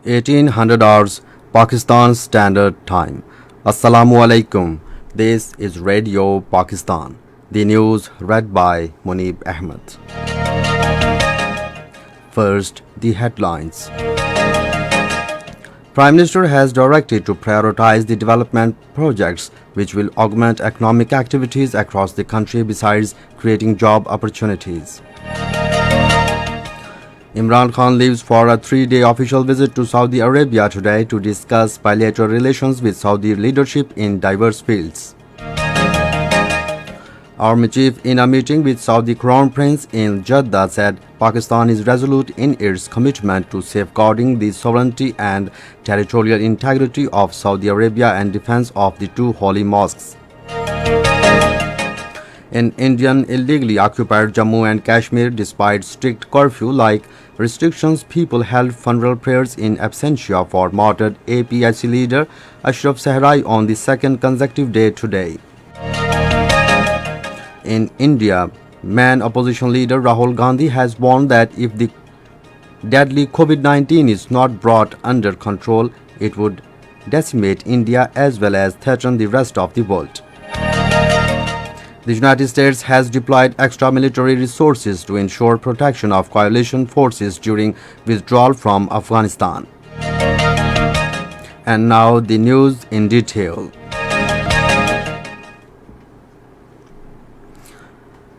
1800 hours Pakistan Standard Time. Assalamu alaikum. This is Radio Pakistan. The news read by Munib Ahmed. First, the headlines. Prime Minister has directed to prioritize the development projects which will augment economic activities across the country besides creating job opportunities. Imran Khan leaves for a 3-day official visit to Saudi Arabia today to discuss bilateral relations with Saudi leadership in diverse fields. Army Chief, in a meeting with Saudi Crown Prince in Jeddah, said Pakistan is resolute in its commitment to safeguarding the sovereignty and territorial integrity of Saudi Arabia and defense of the two holy mosques. In Indian illegally occupied Jammu and Kashmir, despite strict curfew-like restrictions, people held funeral prayers in absentia for martyred APIC leader Ashraf Sehrai on the second consecutive day today. In India, main opposition leader Rahul Gandhi has warned that if the deadly COVID-19 is not brought under control, it would decimate India as well as threaten the rest of the world. The United States has deployed extra military resources to ensure protection of coalition forces during withdrawal from Afghanistan. And now the news in detail.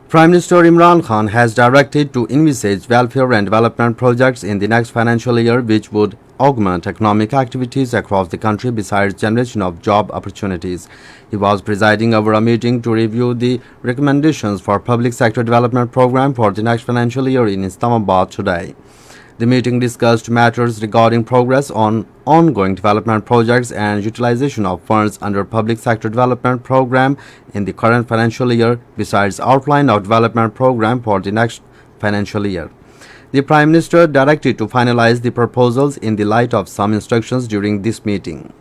Prime Minister Imran Khan has directed to envisage welfare and development projects in the next financial year which would augment economic activities across the country besides generation of job opportunities. He was presiding over a meeting to review the recommendations for public sector development program for the next financial year in Islamabad today. The meeting discussed matters regarding progress on ongoing development projects and utilization of funds under public sector development program in the current financial year, besides outline of development program for the next financial year. The Prime Minister directed to finalize the proposals in the light of some instructions during this meeting.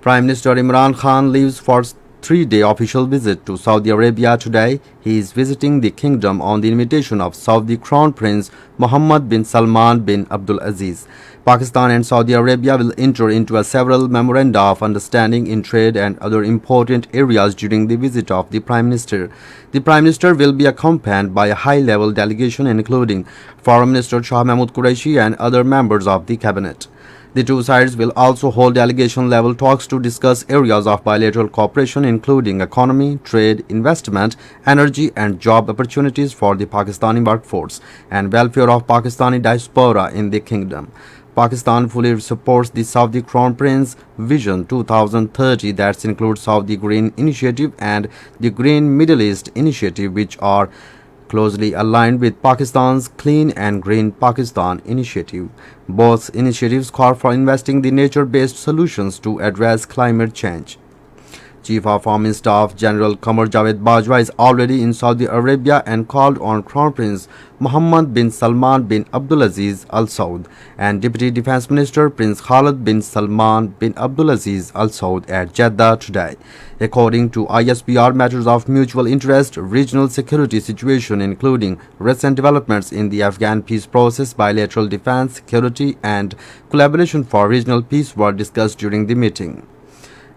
Prime Minister Imran Khan leaves for 3-day official visit to Saudi Arabia today. He is visiting the kingdom on the invitation of Saudi Crown Prince Mohammed bin Salman bin Abdul Aziz. Pakistan and Saudi Arabia will enter into several memoranda of understanding in trade and other important areas during the visit of the Prime Minister. The Prime Minister will be accompanied by a high-level delegation including Foreign Minister Shah Mahmood Qureshi and other members of the cabinet. The two sides will also hold delegation-level talks to discuss areas of bilateral cooperation including economy, trade, investment, energy and job opportunities for the Pakistani workforce and welfare of Pakistani diaspora in the kingdom. Pakistan fully supports the Saudi Crown Prince Vision 2030 that includes Saudi Green Initiative and the Green Middle East Initiative, which are closely aligned with Pakistan's Clean and Green Pakistan initiative. Both initiatives call for investing in nature-based solutions to address climate change. Chief of Army Staff General Qamar Javed Bajwa is already in Saudi Arabia and called on Crown Prince Mohammed bin Salman bin Abdulaziz Al Saud and Deputy Defense Minister Prince Khalid bin Salman bin Abdulaziz Al Saud at Jeddah today. According to ISPR, matters of mutual interest, regional security situation including recent developments in the Afghan peace process, bilateral defense, security and collaboration for regional peace were discussed during the meeting.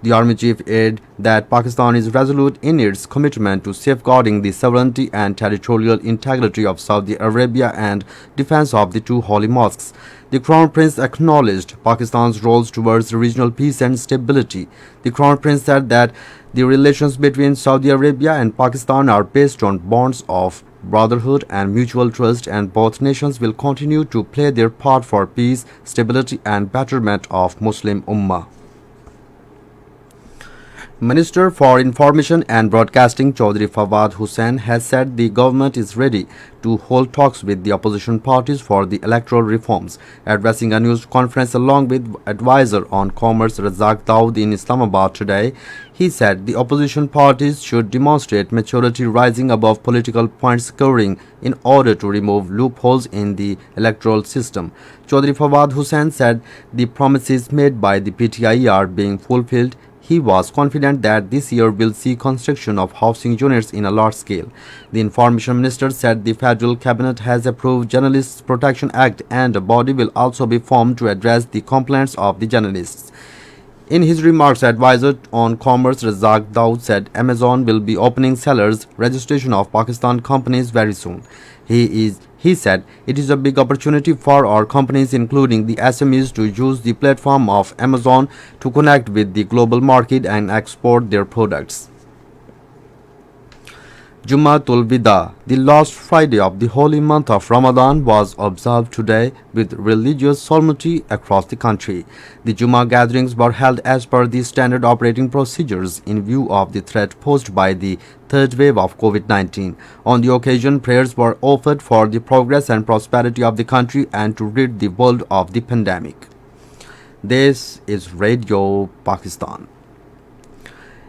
The Army Chief added that Pakistan is resolute in its commitment to safeguarding the sovereignty and territorial integrity of Saudi Arabia and defense of the two holy mosques. The Crown Prince acknowledged Pakistan's roles towards regional peace and stability. The Crown Prince said that the relations between Saudi Arabia and Pakistan are based on bonds of brotherhood and mutual trust, and both nations will continue to play their part for peace, stability and betterment of Muslim Ummah. Minister for Information and Broadcasting Chaudhry Fawad Hussain has said the government is ready to hold talks with the opposition parties for the electoral reforms. Addressing a news conference along with advisor on commerce Razak Dawood in Islamabad today, he said the opposition parties should demonstrate maturity rising above political point scoring in order to remove loopholes in the electoral system. Chaudhry Fawad Hussain said the promises made by the PTI are being fulfilled. he was confident that this year will see construction of housing units in a large scale. The Information Minister said the Federal Cabinet has approved Journalists Protection Act and a body will also be formed to address the complaints of the journalists. In his remarks, advisor on commerce Razak Daud said Amazon will be opening sellers registration of Pakistan companies very soon. He said it is a big opportunity for our companies, including the SMEs, to use the platform of Amazon to connect with the global market and export their products. Jumatul Wida, the last Friday of the holy month of Ramadan, was observed today with religious solemnity across the country. The Jummah gatherings were held as per the standard operating procedures in view of the threat posed by the third wave of COVID-19. On the occasion, prayers were offered for the progress and prosperity of the country and to rid the world of the pandemic. This is Radio Pakistan.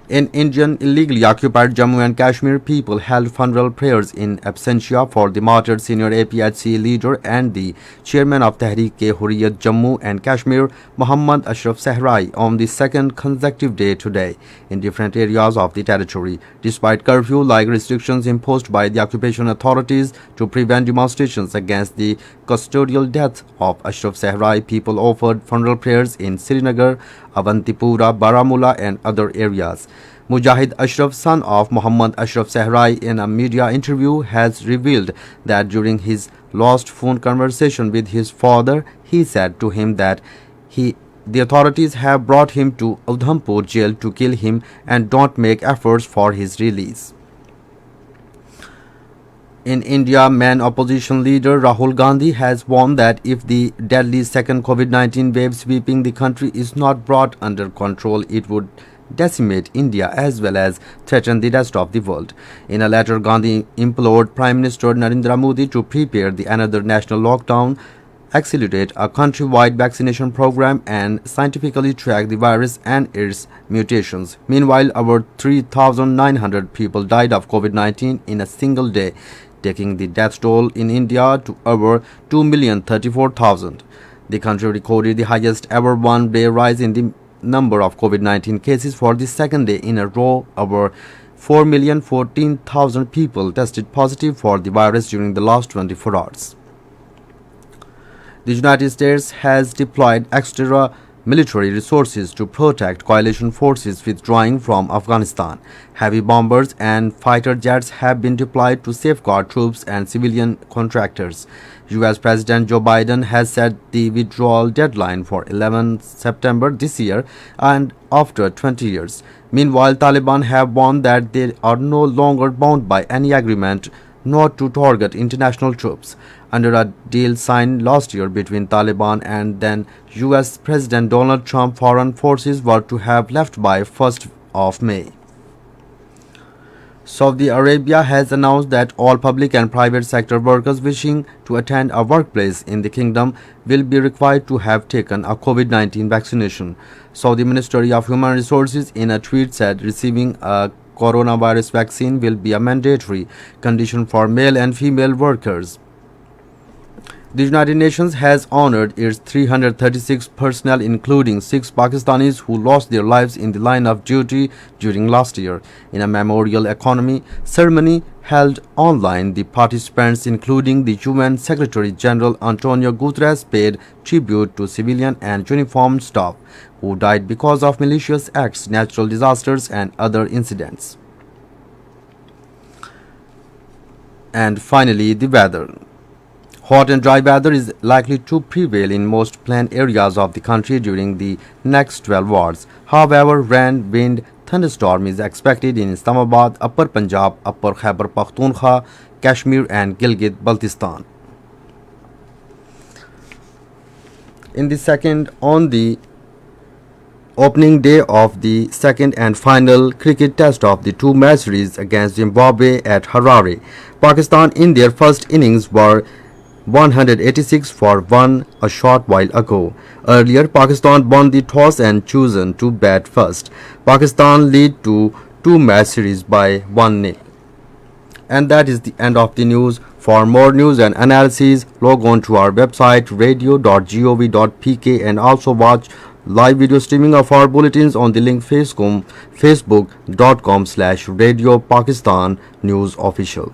In Indian illegally occupied Jammu and Kashmir, people held funeral prayers in absentia for the martyred senior APHC leader and the chairman of Tehreek-e-Hurriyat Jammu and Kashmir, Muhammad Ashraf Sahrai, on the second consecutive day today in different areas of the territory. Despite curfew-like restrictions imposed by the occupation authorities to prevent demonstrations against the custodial death of Ashraf Sahrai, people offered funeral prayers in Srinagar, Avantipura, Baramulla and other areas. Mujahid Ashraf, son of Muhammad Ashraf Sahrai, in a media interview has revealed that during his last phone conversation with his father, he said to him that the authorities have brought him to Udhampur jail to kill him and don't make efforts for his release. In India, main opposition leader Rahul Gandhi has warned that if the deadly second COVID-19 wave sweeping the country is not brought under control, it would decimate India as well as threaten the rest of the world. In a letter, Gandhi implored Prime Minister Narendra Modi to prepare the another national lockdown, accelerate a countrywide vaccination program and scientifically track the virus and its mutations. Meanwhile, over 3,900 people died of COVID-19 in a single day, taking the death toll in India to over 2,034,000. The country recorded the highest ever one-day rise in the number of COVID-19 cases for the second day in a row. Over 4,014,000 people tested positive for the virus during the last 24 hours. The United States has deployed extra military resources to protect coalition forces withdrawing from Afghanistan. Heavy bombers and fighter jets have been deployed to safeguard troops and civilian contractors. US President Joe Biden has set the withdrawal deadline for 11 September this year and after 20 years. Meanwhile, Taliban have warned that they are no longer bound by any agreement not to target international troops. Under a deal signed last year between Taliban and then US President Donald Trump, foreign forces were to have left by 1st of May. Saudi Arabia has announced that all public and private sector workers wishing to attend a workplace in the kingdom will be required to have taken a COVID-19 vaccination. Saudi Ministry of Human Resources in a tweet said receiving a coronavirus vaccine will be a mandatory condition for male and female workers. The United Nations has honored its 336 personnel, including 6 Pakistanis who lost their lives in the line of duty during last year. In a memorial economy ceremony held online, the participants, including the UN Secretary General Antonio Guterres, paid tribute to civilian and uniformed staff who died because of malicious acts, natural disasters, and other incidents. And finally, the weather. Hot and dry weather is likely to prevail in most plain areas of the country during the next 12 hours. However, rain, wind, thunderstorm is expected in Islamabad, Upper Punjab, Upper Khyber Pakhtunkhwa, Kashmir and Gilgit-Baltistan. On the opening day of the second and final cricket test of the two-match series against Zimbabwe at Harare, Pakistan in their first innings were 186 for 1 a short while ago. Earlier, Pakistan won the toss and chosen to bat first. Pakistan lead to two-match series by 1-0. And that is the end of the news. For more news and analysis, log on to our website radio.gov.pk and also watch live video streaming of our bulletins on the link facebook.com/Radio Pakistan News Official.